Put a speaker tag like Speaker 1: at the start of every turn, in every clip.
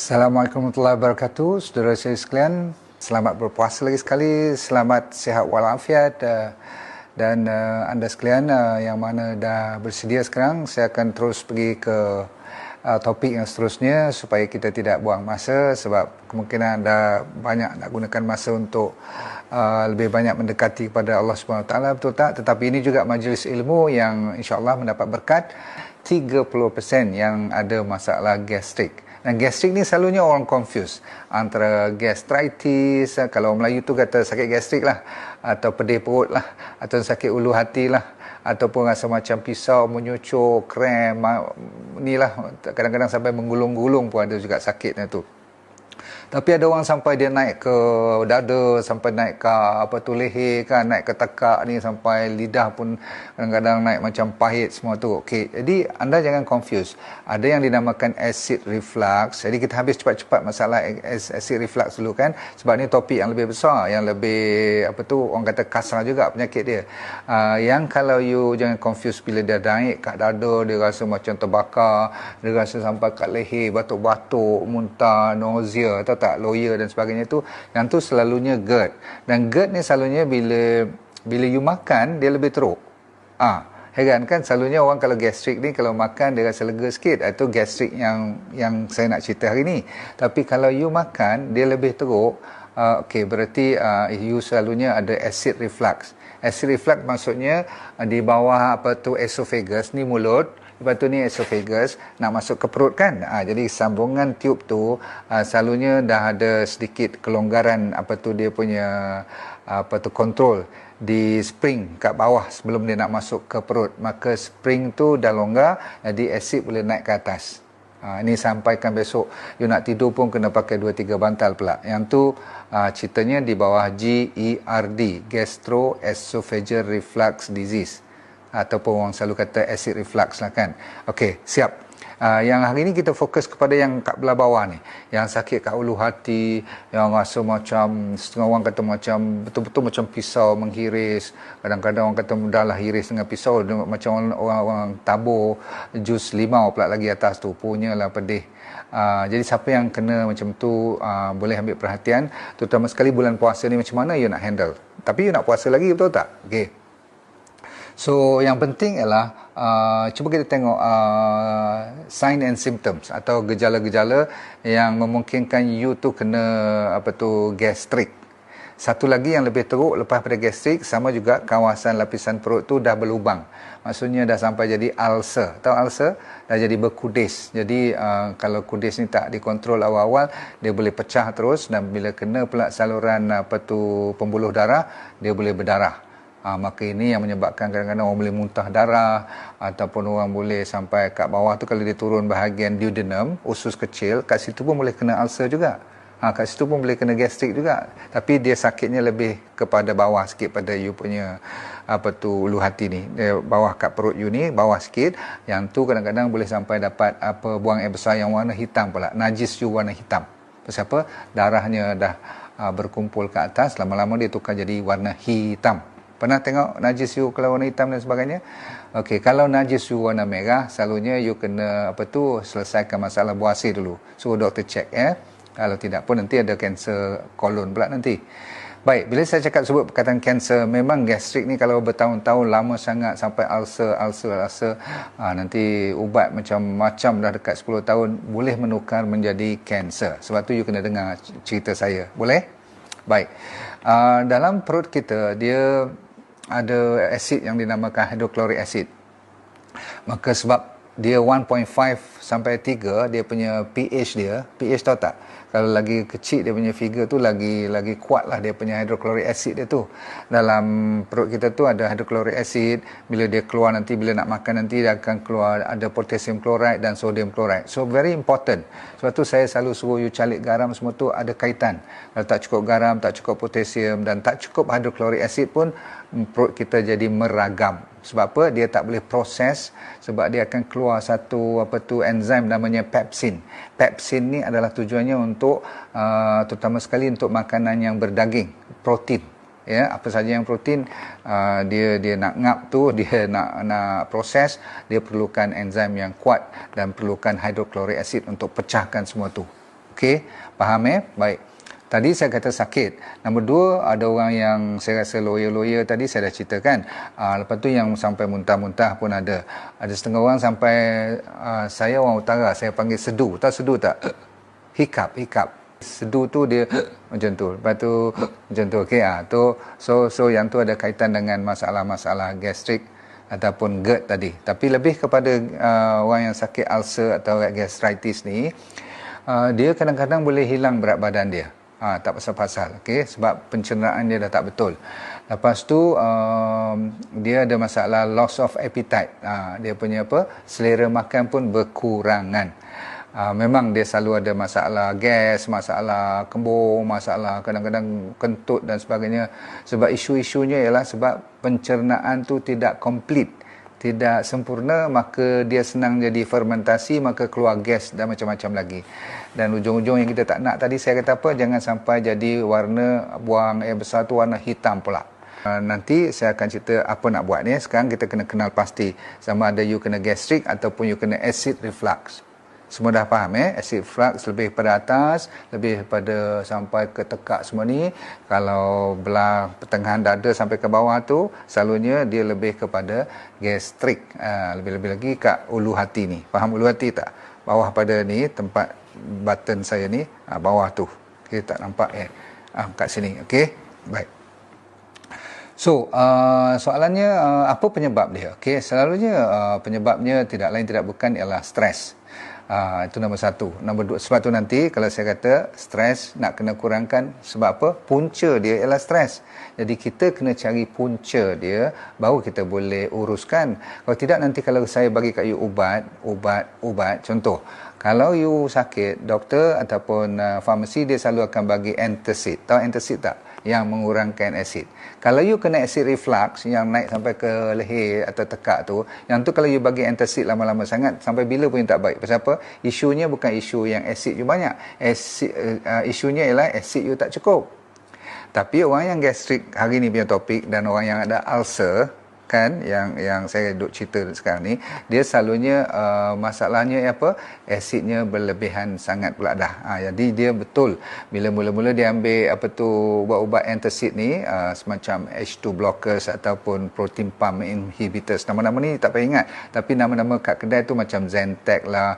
Speaker 1: Assalamualaikum warahmatullahi wabarakatuh. Saudara saya sekalian, selamat berpuasa lagi sekali, selamat sihat walafiat, dan anda sekalian yang mana dah bersedia sekarang, saya akan terus pergi ke topik yang seterusnya supaya kita tidak buang masa, sebab kemungkinan anda banyak nak gunakan masa untuk lebih banyak mendekati kepada Allah Subhanahu Wa Taala, betul tak? Tetapi ini juga majlis ilmu yang insya-Allah mendapat berkat. 30% yang ada masalah gastrik. Dan gastrik ni selalunya orang confuse antara gastritis, kalau Melayu tu kata sakit gastrik lah, atau pedih perut lah, atau sakit ulu hati lah, ataupun rasa macam pisau menyucuk, krem, ni lah, kadang-kadang sampai menggulung-gulung pun ada juga sakitnya tu. Tapi ada orang sampai dia naik ke dada, sampai naik ke leher kan, naik ke tekak ni, sampai lidah pun kadang-kadang naik macam pahit semua tu. Okey, jadi anda jangan confuse. Ada yang dinamakan acid reflux. Jadi kita habis cepat-cepat masalah acid reflux dulu kan, sebab ni topik yang lebih besar, yang lebih orang kata kasar juga penyakit dia. Yang kalau you jangan confuse, bila dia naik kat dada, dia rasa macam terbakar, dia rasa sampai kat leher, batuk-batuk, muntah, nausea, tak lawyer dan sebagainya tu, yang tu selalunya GERD. Dan GERD ni selalunya bila you makan dia lebih teruk. Heran kan, selalunya orang kalau gastrik ni kalau makan dia rasa lega sikit. Itu gastrik yang saya nak cerita hari ni. Tapi kalau you makan dia lebih teruk, okey, berarti you selalunya ada acid reflux. Acid reflux maksudnya di bawah esophagus ni, mulut. Lepas tu ni esophagus nak masuk ke perut kan. Jadi sambungan tiub tu selalunya dah ada sedikit kelonggaran dia punya kontrol di spring kat bawah sebelum dia nak masuk ke perut. Maka spring tu dah longgar, jadi asid boleh naik ke atas. Ini sampaikan besok you nak tidur pun kena pakai 2-3 bantal pula. Yang tu ceritanya di bawah GERD, Gastroesophageal Reflux Disease, ataupun orang selalu kata acid reflux lah kan. Okey, siap. Yang hari ni kita fokus kepada yang kat belah bawah ni, yang sakit kat ulu hati, yang rasa macam, setengah orang kata macam betul-betul macam pisau menghiris. Kadang-kadang orang kata mudahlah hiris dengan pisau, macam orang tabur jus limau pula lagi atas tu, punyalah pedih. Jadi siapa yang kena macam tu boleh ambil perhatian, terutama sekali bulan puasa ni, macam mana you nak handle. Tapi you nak puasa lagi, betul tak? Okey. So yang penting ialah cuba kita tengok sign and symptoms atau gejala-gejala yang memungkinkan you tu kena gastrik. Satu lagi yang lebih teruk lepas pada gastrik, sama juga kawasan lapisan perut tu dah berlubang. Maksudnya dah sampai jadi ulcer. Tahu ulcer? Dah jadi berkudis. Jadi kalau kudis ni tak dikontrol awal-awal, dia boleh pecah terus, dan bila kena pula saluran pembuluh darah, dia boleh berdarah. Maka ini yang menyebabkan kadang-kadang orang boleh muntah darah, ataupun orang boleh sampai kat bawah tu, kalau dia turun bahagian duodenum, usus kecil, kat situ pun boleh kena ulcer juga. Kat situ pun boleh kena gastrik juga. Tapi dia sakitnya lebih kepada bawah sikit pada you punya ulu hati ni. Dia bawah kat perut you ni, bawah sikit. Yang tu kadang-kadang boleh sampai dapat buang air besar yang warna hitam pula. Najis you warna hitam. Pasal apa? Darahnya dah berkumpul ke atas, lama-lama dia tukar jadi warna hitam. Pernah tengok najis you kalau warna hitam dan sebagainya? Okey, kalau najis you warna merah, selalunya you kena selesaikan masalah buasir dulu. Suruh doktor check ya. Kalau tidak pun nanti ada kanser kolon pula nanti. Baik, bila saya sebut perkataan kanser, memang gastrik ni kalau bertahun-tahun lama sangat sampai ulcer, nanti ubat macam-macam dah dekat 10 tahun boleh menukar menjadi kanser. Sebab tu you kena dengar cerita saya. Boleh? Baik. Dalam perut kita dia ada asid yang dinamakan hydrochloric acid. Maka sebab dia 1.5 sampai 3, dia punya pH tahu tak? Kalau lagi kecil dia punya figure tu lagi kuat lah dia punya hydrochloric acid dia tu. Dalam perut kita tu ada hydrochloric acid, bila dia keluar nanti, bila nak makan nanti dia akan keluar ada potassium chloride dan sodium chloride. So very important. Sebab tu saya selalu suruh you calik garam, semua tu ada kaitan. Kalau tak cukup garam, tak cukup potassium dan tak cukup hydrochloric acid pun, perut kita jadi meragam. Sebab apa? Dia tak boleh proses, sebab dia akan keluar satu enzim namanya pepsin. Pepsin ni adalah tujuannya untuk terutama sekali untuk makanan yang berdaging, protein. Ya, apa saja yang protein, dia nak ngap tu, dia nak proses, dia perlukan enzim yang kuat dan perlukan hydrochloric acid untuk pecahkan semua tu. Okey, faham Baik. Tadi saya kata sakit. Nombor dua, ada orang yang saya rasa lawyer tadi saya dah ceritakan. Lepas tu yang sampai muntah-muntah pun ada. Ada setengah orang sampai, saya orang utara, saya panggil sedu. Tahu sedu tak? Hiccup. Sedu tu dia macam tu. Lepas tu macam tu. Okey, so yang tu ada kaitan dengan masalah-masalah gastrik ataupun GERD tadi. Tapi lebih kepada orang yang sakit ulcer atau gastritis ni, dia kadang-kadang boleh hilang berat badan dia. Tak pasal-pasal, okey, sebab pencernaan dia dah tak betul. Lepas tu dia ada masalah loss of appetite. Dia punya selera makan pun berkurangan. Memang dia selalu ada masalah gas, masalah kembung, masalah kadang-kadang kentut dan sebagainya. Sebab isu-isunya ialah sebab pencernaan tu tidak komplit, tidak sempurna, maka dia senang jadi fermentasi, maka keluar gas dan macam-macam lagi. Dan ujung-ujung yang kita tak nak tadi, saya kata jangan sampai jadi warna buang air besar tu warna hitam pula. Nanti saya akan cerita apa nak buat ni. Sekarang kita kena kenal pasti sama ada you kena gastrik ataupun you kena acid reflux. Semua dah faham acid reflux lebih pada atas, lebih pada sampai ke tekak semua ni. Kalau belah pertengahan dada sampai ke bawah tu, selalunya dia lebih kepada gastrik. Lebih-lebih lagi kat ulu hati ni. Faham ulu hati tak? Bawah pada ni, tempat button saya ni, bawah tu. Okay, tak nampak kat sini. Okey, baik. So, soalannya apa penyebab dia? Okey, selalunya penyebabnya tidak lain tidak bukan ialah stres. Itu nombor satu. Nombor dua, sebab tu nanti kalau saya kata stres nak kena kurangkan, sebab apa? Punca dia ialah stres. Jadi kita kena cari punca dia, baru kita boleh uruskan. Kalau tidak nanti kalau saya bagi kat you ubat. Contoh, kalau you sakit, doktor ataupun farmasi dia selalu akan bagi antacid. Tahu antacid tak? Yang mengurangkan asid. Kalau you kena acid reflux yang naik sampai ke leher atau tekak tu, yang tu kalau you bagi antacid lama-lama sangat, sampai bila pun tak baik. Pasal apa? Isunya bukan isu yang asid you banyak. Isunya ialah asid you tak cukup. Tapi orang yang gastrik hari ni punya topik, dan orang yang ada ulcer kan, yang saya duk cerita sekarang ni, dia selalunya masalahnya apa? Asidnya berlebihan sangat pula dah. Jadi dia betul bila mula-mula dia ambil ubat-ubat antacid ni, semacam H2 blockers ataupun protein pump inhibitors. Nama-nama ni tak payah ingat, tapi nama-nama kat kedai tu macam Zantac lah,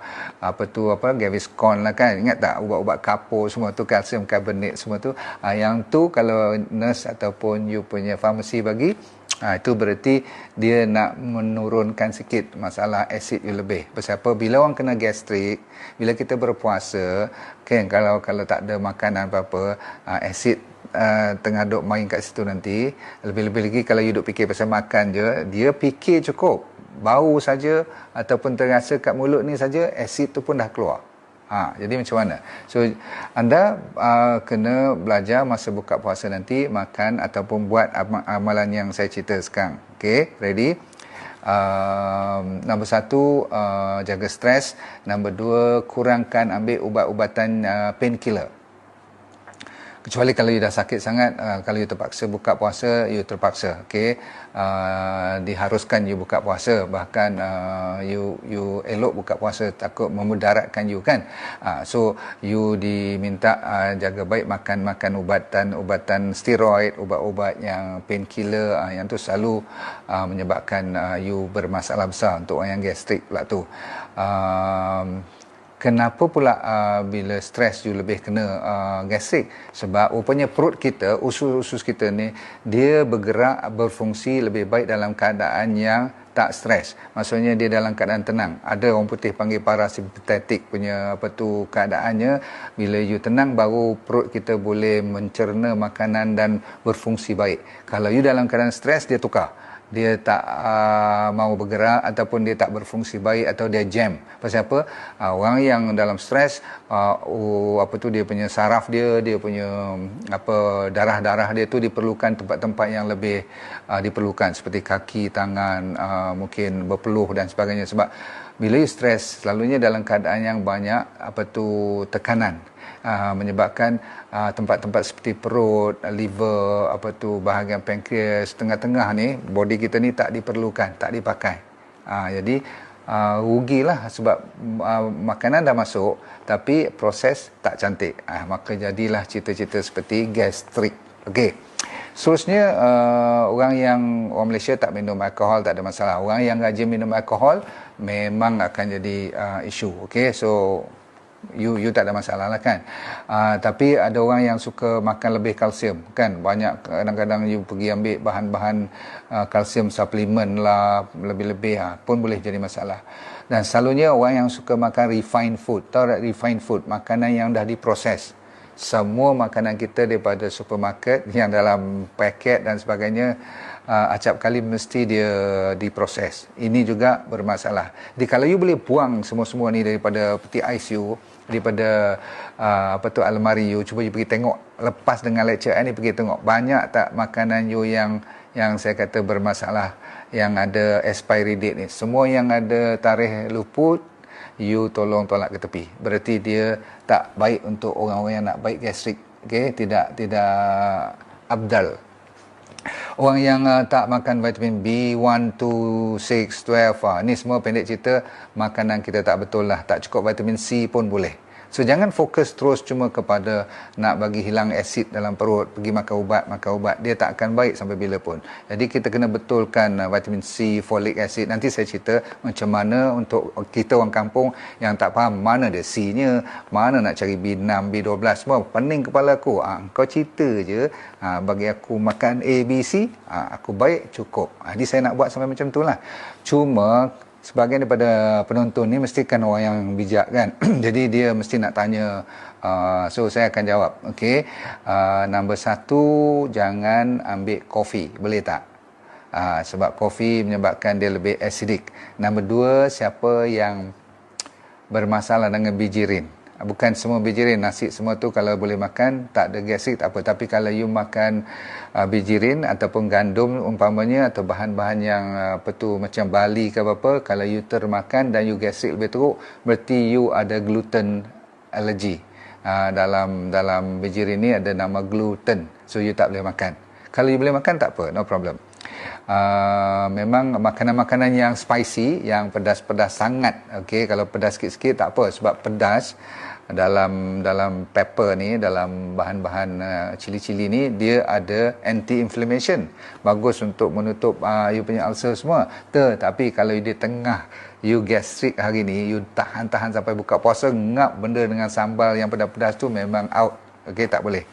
Speaker 1: Gaviscon lah kan. Ingat tak ubat-ubat kapur semua tu, kalsium karbonat semua tu. Yang tu kalau nurse ataupun you punya farmasi bagi, itu berarti dia nak menurunkan sikit masalah asid you lebih. Pasal apa? Bila orang kena gastrik, bila kita berpuasa, kan, kalau tak ada makanan apa-apa, asid tengah duk main kat situ nanti. Lebih-lebih lagi kalau you duk fikir pasal makan je, dia fikir cukup bau saja ataupun terasa kat mulut ni saja, asid tu pun dah keluar. Jadi macam mana? So, anda kena belajar masa buka puasa nanti, makan ataupun buat amalan yang saya cerita sekarang. Okay, ready? Nombor satu, jaga stres. Nombor dua, kurangkan ambil ubat-ubatan painkiller. Kecuali kalau you dah sakit sangat, kalau you terpaksa buka puasa, you terpaksa, okey, diharuskan you buka puasa, bahkan you elok buka puasa, takut memudaratkan you kan. So you diminta jaga baik makan ubatan steroid, ubat-ubat yang painkiller, yang tu selalu menyebabkan you bermasalah besar untuk orang yang gastrik pula tu. Kenapa pula bila stres you lebih kena gastrik? Sebab rupanya perut kita, usus-usus kita ni, dia bergerak, berfungsi lebih baik dalam keadaan yang tak stres. Maksudnya dia dalam keadaan tenang. Ada orang putih panggil parasimpatetik punya keadaannya. Bila you tenang, baru perut kita boleh mencerna makanan dan berfungsi baik. Kalau you dalam keadaan stres, dia tukar. Dia tak mau bergerak ataupun dia tak berfungsi baik atau dia jam. Pasal apa? Orang yang dalam stres, dia punya saraf dia punya darah-darah dia tu diperlukan tempat-tempat yang lebih diperlukan, seperti kaki, tangan, mungkin berpeluh dan sebagainya. Sebab bila you stres, selalunya dalam keadaan yang banyak tekanan, menyebabkan tempat-tempat seperti perut, liver, bahagian pankreas, tengah-tengah ni, body kita ni tak diperlukan, tak dipakai. Jadi rugilah sebab makanan dah masuk tapi proses tak cantik. Maka jadilah cerita-cerita seperti gastrik. Okey. Seterusnya, orang Malaysia tak minum alkohol tak ada masalah. Orang yang rajin minum alkohol memang akan jadi isu. Okey, so you tak ada masalah lah kan. Tapi ada orang yang suka makan lebih kalsium kan. Banyak kadang-kadang you pergi ambil bahan-bahan kalsium suplemen lah lebih-lebih pun boleh jadi masalah. Dan selalunya orang yang suka makan refined food. Tahu tak refined food? Makanan yang dah diproses. Semua makanan kita daripada supermarket yang dalam paket dan sebagainya, acap kali mesti dia diproses. Ini juga bermasalah. Jadi kalau you boleh buang semua-semua ni daripada peti ais you, daripada almari you, cuba you pergi tengok lepas dengan lecture ni, pergi tengok banyak tak makanan you yang saya kata bermasalah, yang ada expiry date ni. Semua yang ada tarikh luput, you tolong tolak ke tepi. Berarti dia tak baik untuk orang-orang yang nak baik gastrik. Okey, tidak abdal. Orang yang tak makan vitamin B1, 2, 6, 12, ni semua pendek cerita makanan kita tak betul lah. Tak cukup vitamin C pun boleh. So jangan fokus terus cuma kepada nak bagi hilang asid dalam perut, pergi makan ubat, dia tak akan baik sampai bila pun. Jadi kita kena betulkan vitamin C, folic acid. Nanti saya cerita macam mana untuk kita orang kampung yang tak faham mana dia C-nya, mana nak cari B6, B12, semua pening kepala aku. Kau cerita je, bagi aku makan A, B, C, aku baik cukup. Jadi saya nak buat sampai macam tu lah. Cuma sebahagian daripada penonton ni mesti kan orang yang bijak kan. Jadi dia mesti nak tanya, so saya akan jawab. Okey, nombor 1, jangan ambil kopi, boleh tak? Sebab kopi menyebabkan dia lebih acidic. Nombor 2, siapa yang bermasalah dengan bijirin? Bukan semua bijirin, nasi semua tu kalau boleh makan tak ada gastrik tak apa. Tapi kalau you makan bijirin ataupun gandum umpamanya, atau bahan-bahan yang macam barley ke apa-apa, kalau you termakan dan you gastrik lebih teruk, berarti you ada gluten allergy. Dalam bijirin ni ada nama gluten, so you tak boleh makan. Kalau you boleh makan tak apa, no problem. Memang makanan-makanan yang spicy, yang pedas-pedas sangat, okey, kalau pedas sikit-sikit tak apa, sebab pedas dalam pepper ni, dalam bahan-bahan cili-cili ni, dia ada anti-inflammation, bagus untuk menutup you punya ulcer semua. Tetapi kalau di tengah you gastrik hari ni, you tahan-tahan sampai buka puasa, ngap benda dengan sambal yang pedas-pedas tu, memang out. Okey, tak boleh.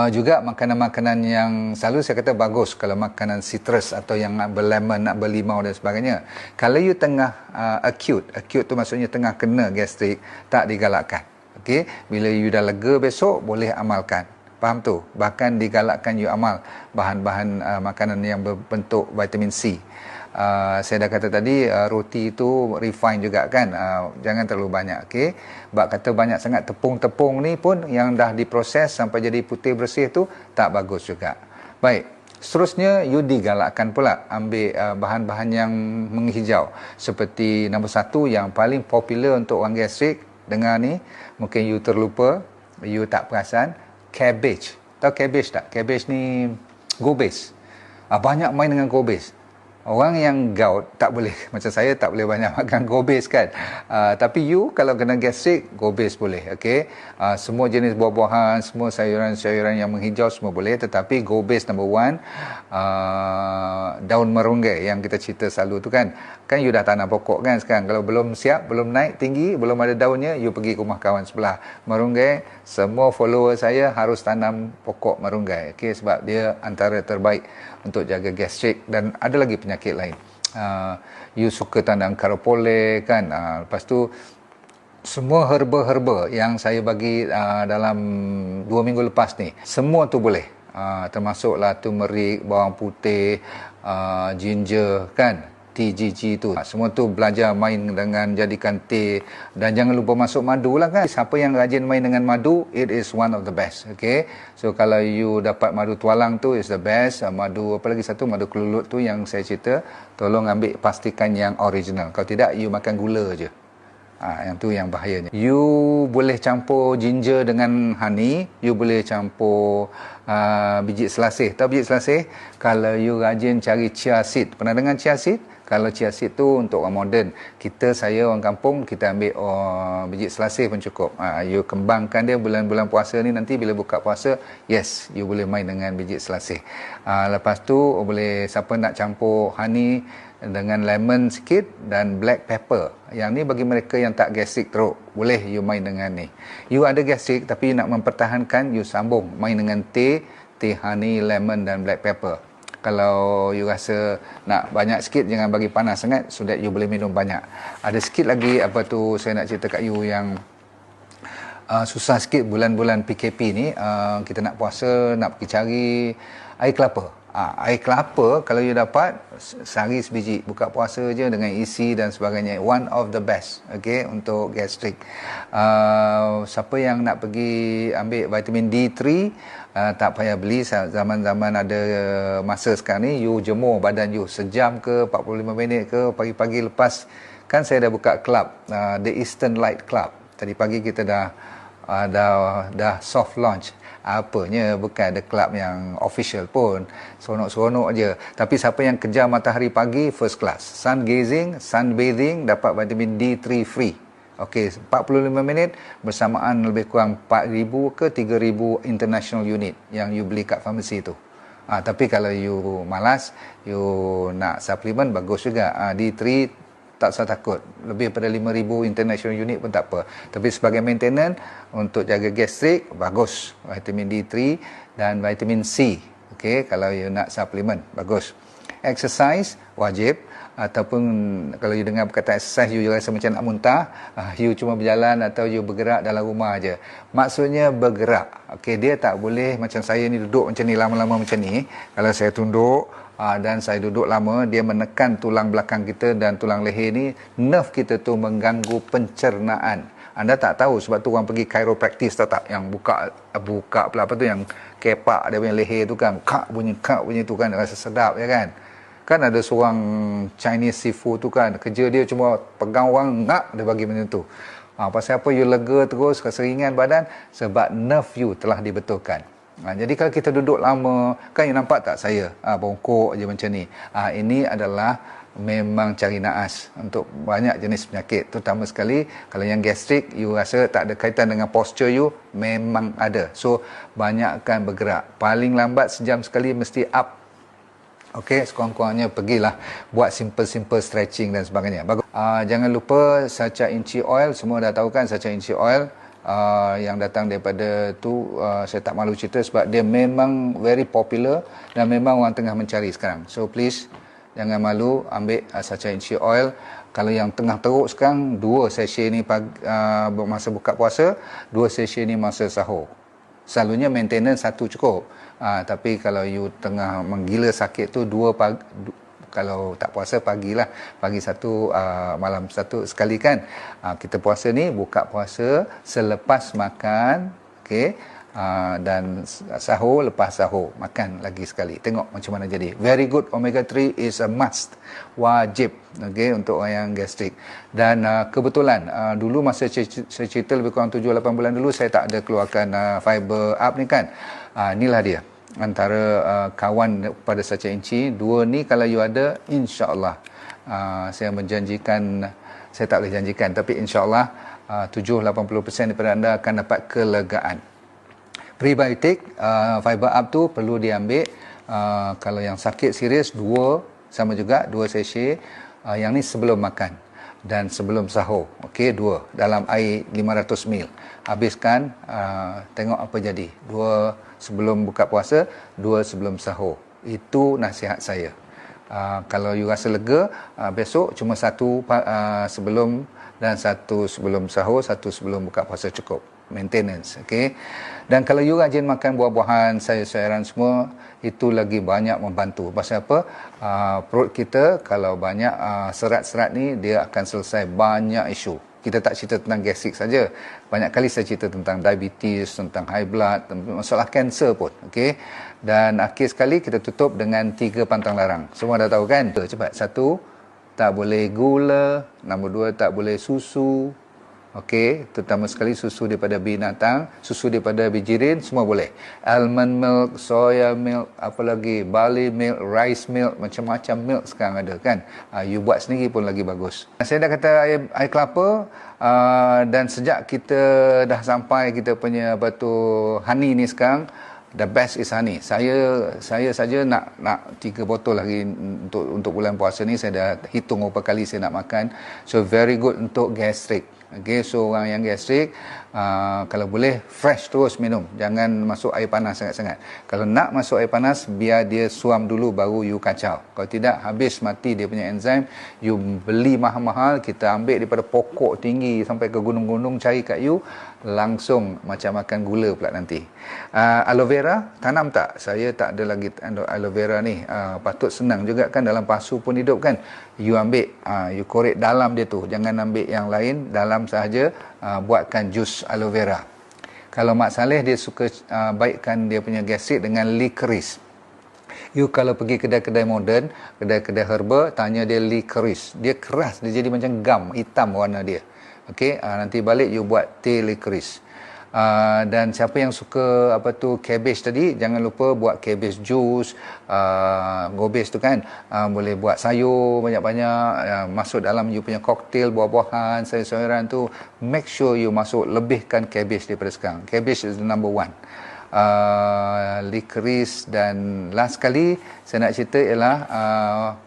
Speaker 1: Juga makanan-makanan yang selalu saya kata bagus kalau makanan citrus atau yang nak berlemon, nak berlimau dan sebagainya. Kalau you tengah acute tu maksudnya tengah kena gastrik, tak digalakkan. Okey, bila you dah lega besok boleh amalkan. Faham tu? Bahkan digalakkan you amal bahan-bahan makanan yang berbentuk vitamin C. Saya dah kata tadi, roti itu refine juga kan, jangan terlalu banyak. Okey, bab kata banyak sangat tepung-tepung ni pun yang dah diproses sampai jadi putih bersih tu tak bagus juga. Baik, seterusnya you digalakkan pula ambil bahan-bahan yang menghijau, seperti nombor 1 yang paling popular untuk orang gastrik. Dengar ni, mungkin you terlupa, you tak perasan, cabbage. Tahu cabbage tak? Cabbage ni gobes. Banyak main dengan gobes. Orang yang gout tak boleh, macam saya tak boleh banyak makan gobes kan. Tapi you kalau kena gastrik, gobes boleh. Okey, semua jenis buah-buahan, semua sayuran-sayuran yang menghijau semua boleh. Tetapi gobes number 1, daun merunggai yang kita cerita selalu tu kan. Kan you dah tanam pokok kan sekarang. Kalau belum siap, belum naik tinggi, belum ada daunnya, you pergi ke rumah kawan sebelah. Merunggai, semua follower saya harus tanam pokok merunggai. Okey, sebab dia antara terbaik untuk jaga gastrik, dan ada lagi penyakit lain. You suka tanam karopole kan, lepas tu semua herba-herba yang saya bagi dalam 2 minggu lepas ni, semua tu boleh, termasuklah turmeric, bawang putih, ginger kan, TGG tu, semua tu belajar main dengan jadikan teh, dan jangan lupa masuk madu lah kan. Siapa yang rajin main dengan madu, it is one of the best. Okay, so kalau you dapat madu tualang tu is the best. Madu apa lagi satu, madu kelulut tu yang saya cerita, tolong ambil, pastikan yang original. Kalau tidak, you makan gula je. Yang tu yang bahayanya. You boleh campur ginger dengan honey, you boleh campur biji selasih. Tahu biji selasih? Kalau you rajin cari chia seed, pernah dengar chia seed? Kalau chia seed tu untuk orang moden. Saya orang kampung, kita ambil biji selasih pun cukup. You kembangkan dia bulan-bulan puasa ni, nanti bila buka puasa, yes, you boleh main dengan biji selasih. Lepas tu boleh, siapa nak campur honey dengan lemon sikit dan black pepper. Yang ni bagi mereka yang tak gastrik teruk, boleh you main dengan ni. You ada gastrik tapi you nak mempertahankan, you sambung main dengan teh honey, lemon dan black pepper. Kalau you rasa nak banyak sikit, jangan bagi panas sangat, so that you boleh minum banyak. Ada sikit lagi apa tu saya nak cerita kat you yang susah sikit bulan-bulan PKP ni. Kita nak puasa, nak pergi cari air kelapa. Air kelapa kalau you dapat, sehari sebiji, buka puasa je dengan isi dan sebagainya. One of the best, okay, untuk gastrik. Siapa yang nak pergi ambil vitamin D3, tak payah beli. Zaman-zaman ada masa sekarang ni, you jemur badan you sejam ke 45 minit ke pagi-pagi. Lepas kan saya dah buka club, The Eastern Light Club. Tadi pagi kita dah soft launch. Apanya, bukan ada club yang official pun, seronok-seronok je. Tapi siapa yang kejar matahari pagi, first class. Sun gazing, sunbathing, dapat vitamin D3 free. Okey, 45 minit bersamaan lebih kurang 4,000 ke 3,000 international unit yang you beli kat farmasi tu. Tapi kalau you malas, you nak suplemen, bagus juga. D3 tak usah takut, lebih pada 5,000 international unit pun tak apa. Tapi sebagai maintenance untuk jaga gastrik, bagus vitamin D3 dan vitamin C. Okey, kalau you nak suplemen, bagus. Exercise wajib, ataupun kalau you dengar perkataan exercise, you rasa macam nak muntah, you cuma berjalan atau you bergerak dalam rumah aja. Maksudnya bergerak. Okey, dia tak boleh macam saya ni duduk macam ni lama-lama macam ni. Kalau saya tunduk dan saya duduk lama, dia menekan tulang belakang kita dan tulang leher ni, nerve kita tu mengganggu pencernaan. Anda tak tahu, sebab tu orang pergi chiropractic, tahu tak, yang buka pula apa tu, yang kepak dia punya leher tu kan, kak bunyi tu kan, rasa sedap ya kan. Kan ada seorang Chinese seafood tu kan, kerja dia cuma pegang orang, ngak dia bagi macam tu. Pasal apa you lega terus, rasa ringan badan? Sebab nerve you telah dibetulkan. Jadi kalau kita duduk lama, kan you nampak tak saya bongkok je macam ni. Ini adalah memang cari naas untuk banyak jenis penyakit, terutama sekali kalau yang gastrik, you rasa tak ada kaitan dengan posture you, memang ada. So banyakkan bergerak, paling lambat sejam sekali mesti up. Okey, sekurang-kurangnya pergilah buat simple stretching dan sebagainya. Bagus. Jangan lupa Sacha Inchi Oil, semua dah tahu kan Sacha Inchi Oil. Yang datang daripada tu, saya tak malu cerita sebab dia memang very popular dan memang orang tengah mencari sekarang. So please, jangan malu ambil Sacha Inchi Oil. Kalau yang tengah teruk sekarang, 2 sesi ni masa buka puasa, 2 sesi ni masa sahur. Selalunya maintenance 1 cukup. Tapi kalau you tengah menggila sakit tu, 2 pagi, kalau tak puasa pagilah, pagi 1, malam 1 sekali kan. Kita puasa ni, buka puasa selepas makan, okey, dan sahur, lepas sahur makan lagi sekali. Tengok macam mana jadi. Very good, omega 3 is a must, wajib, okey, untuk orang yang gastrik. Dan kebetulan dulu masa saya cerita lebih kurang 7-8 bulan dulu, saya tak ada keluarkan fiber up ni kan. Inilah dia antara kawan pada Sacha Inchi. 2 ni kalau you ada, insya-Allah, saya menjanjikan, saya tak boleh janjikan, tapi insya-Allah 70-80% daripada anda akan dapat kelegaan. Prebiotik, fiber up tu perlu diambil. Kalau yang sakit serius, 2 sama juga, 2 sachet. Yang ni sebelum makan dan sebelum sahur. Okey, 2 dalam air 500 ml. Habiskan, tengok apa jadi. 2 sebelum buka puasa, 2 sebelum sahur. Itu nasihat saya. Kalau you rasa lega, besok cuma 1 sebelum dan 1 sebelum sahur, 1 sebelum buka puasa cukup. Maintenance, okey. Dan kalau you rajin makan buah-buahan, sayur-sayuran semua, itu lagi banyak membantu. Pasal apa? Perut kita kalau banyak serat-serat ni, dia akan selesai banyak isu. Kita tak cerita tentang gastrik saja. Banyak kali saya cerita tentang diabetes, tentang high blood, tentang masalah kanser pun, okey. Dan akhir sekali kita tutup dengan 3 pantang larang. Semua dah tahu kan? Cepat. 1, tak boleh gula. Nombor 2, tak boleh susu. Okey, terutama sekali susu daripada binatang, susu daripada bijirin, semua boleh. Almond milk, soya milk, apa lagi, barley milk, rice milk, macam-macam milk sekarang ada kan. You buat sendiri pun lagi bagus. Saya dah kata air kelapa, dan sejak kita dah sampai kita punya honey ni sekarang, the best is honey. Saya saja nak 3 botol lagi untuk bulan puasa ni. Saya dah hitung berapa kali saya nak makan. So very good untuk gastrik. Okay, so orang yang gastrik, kalau boleh fresh terus minum, jangan masuk air panas sangat-sangat. Kalau nak masuk air panas, biar dia suam dulu baru you kacau. Kalau tidak, habis mati dia punya enzim. You beli mahal-mahal, kita ambil daripada pokok tinggi sampai ke gunung-gunung cari kat you, langsung macam makan gula pula nanti. Aloe vera tanam tak? Saya tak ada lagi aloe vera ni. Patut senang juga kan, dalam pasu pun hidup kan. You ambil, you korek dalam dia tu, jangan ambil yang lain, dalam sahaja. Buatkan jus aloe vera. Kalau Mak Saleh dia suka baikkan dia punya gastrik dengan licorice. You kalau pergi kedai-kedai moden, kedai-kedai herba, tanya dia licorice. Dia keras, dia jadi macam gam, hitam warna dia. Okey, nanti balik you buat teh licorice. Dan siapa yang suka cabbage tadi, jangan lupa buat cabbage juice, gobes tu kan, boleh buat sayur banyak-banyak, masuk dalam you punya koktail, buah-buahan, sayur-sayuran tu. Make sure you masuk, lebihkan cabbage daripada sekarang. Cabbage is the number one. Licorice, dan last kali saya nak cerita ialah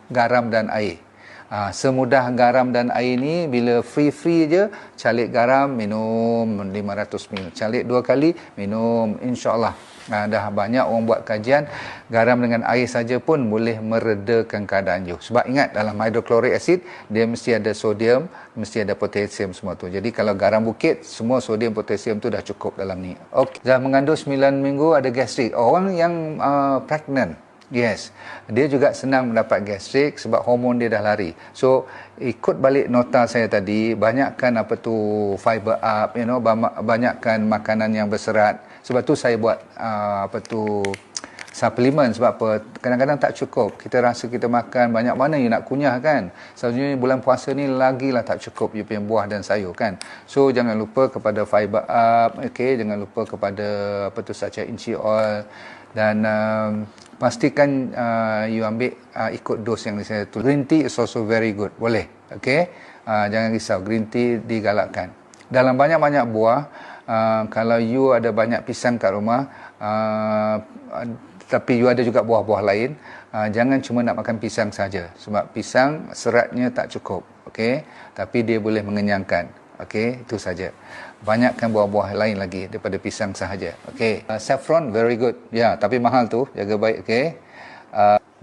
Speaker 1: garam dan air. Semudah garam dan air ni, bila free je, calik garam, minum 500 ml. Calik 2 kali, minum, insyaAllah. Dah banyak orang buat kajian, garam dengan air saja pun boleh meredakan keadaan you. Sebab ingat, dalam hydrochloric acid, dia mesti ada sodium, mesti ada potasium semua tu. Jadi kalau garam bukit, semua sodium, potasium tu dah cukup dalam ni. Okey. Dah mengandung 9 minggu ada gastrik. Orang yang pregnant, yes, dia juga senang mendapat gastrik sebab hormon dia dah lari. So, ikut balik nota saya tadi, banyakkan fiber up, banyakkan makanan yang berserat. Sebab tu saya buat suplemen. Sebab apa? Kadang-kadang tak cukup. Kita rasa kita makan banyak, mana you nak kunyah kan. Sebenarnya bulan puasa ni lagilah tak cukup you punya buah dan sayur kan. So jangan lupa kepada fiber up, okey, jangan lupa kepada sacha inci oil, dan pastikan you ambil ikut dos yang saya tulis. Green tea is also very good. Boleh. Okey. Jangan risau, green tea digalakkan. Dalam banyak-banyak buah, kalau you ada banyak pisang kat rumah, tapi you ada juga buah-buah lain, jangan cuma nak makan pisang saja. Sebab pisang seratnya tak cukup. Okey. Tapi dia boleh mengenyangkan. Okey, itu saja. Banyakkan buah-buah lain lagi daripada pisang sahaja. Okey. Saffron very good. Ya, tapi mahal tu. Jaga baik, okey.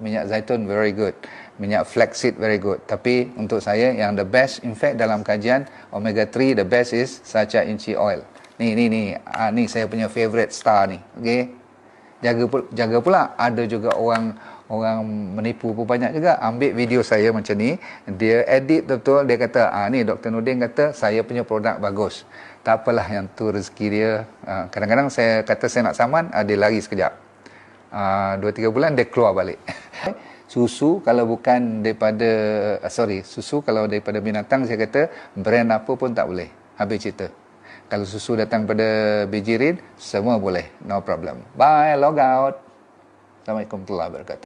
Speaker 1: Minyak zaitun very good. Minyak flaxseed very good. Tapi untuk saya yang the best, in fact dalam kajian omega 3 the best is sacha inci oil. Ni saya punya favorite star ni. Okey. Jaga pula, ada juga orang menipu pun banyak juga. Ambil video saya macam ni, dia edit betul, dia kata ni Dr. Nordin kata saya punya produk bagus. Tak apalah, yang tu rezeki dia. Kadang-kadang saya kata saya nak saman, dia lari sekejap. 2-3 bulan dia keluar balik. Susu kalau bukan daripada susu kalau daripada binatang, saya kata brand apa pun tak boleh. Habis cerita. Kalau susu datang pada bijirin, semua boleh. No problem. Bye, log out. Assalamualaikum warahmatullahi wabarakatuh.